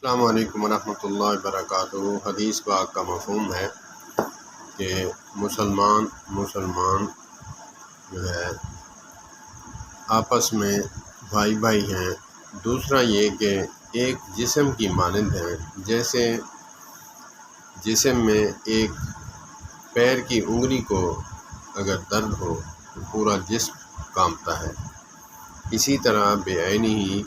السلام علیکم ورحمۃ اللہ وبرکاتہ۔ حدیث پاک کا مفہوم ہے کہ مسلمان جو ہے آپس میں بھائی بھائی ہیں۔ دوسرا یہ کہ ایک جسم کی مانند ہیں، جیسے جسم میں ایک پیر کی انگلی کو اگر درد ہو تو پورا جسم کانپتا ہے، اسی طرح بے عینی ہی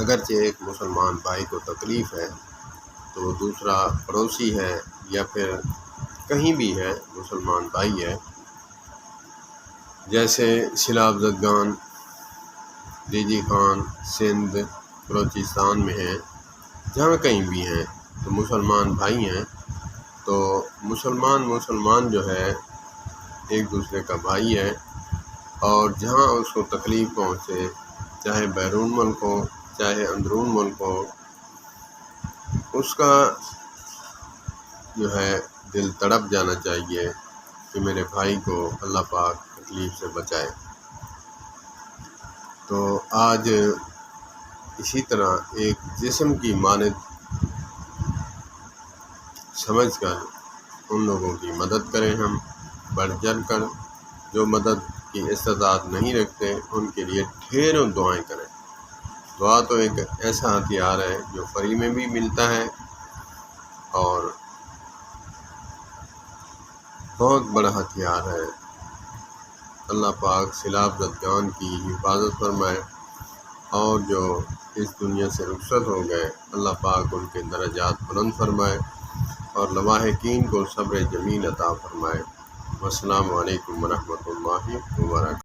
اگرچہ ایک مسلمان بھائی کو تکلیف ہے تو دوسرا پڑوسی ہے یا پھر کہیں بھی ہے مسلمان بھائی ہے، جیسے سیلاب زدگان ڈیجی خان سندھ بلوچستان میں ہیں، جہاں کہیں بھی ہیں تو مسلمان بھائی ہیں۔ تو مسلمان جو ہے ایک دوسرے کا بھائی ہے، اور جہاں اس کو تکلیف پہنچے، چاہے بیرون ملک ہو چاہے اندرون ملک ہو، اس کا جو ہے دل تڑپ جانا چاہیے کہ میرے بھائی کو اللہ پاک تکلیف سے بچائے۔ تو آج اسی طرح ایک جسم کی مانند سمجھ کر ان لوگوں کی مدد کریں، ہم بڑھ چڑھ کر۔ جو مدد کی استطاعت نہیں رکھتے ان کے لیے ڈھیروں دعائیں کریں۔ دعا تو ایک ایسا ہتھیار ہے جو فری میں بھی ملتا ہے اور بہت بڑا ہتھیار ہے۔ اللہ پاک سیلاب زدگان کی حفاظت فرمائے، اور جو اس دنیا سے رخصت ہو گئے اللہ پاک ان کے درجات بلند فرمائے، اور لواحقین کو صبر جمیل عطا فرمائے۔ والسلام علیکم ورحمۃ اللہ وبرکاتہ۔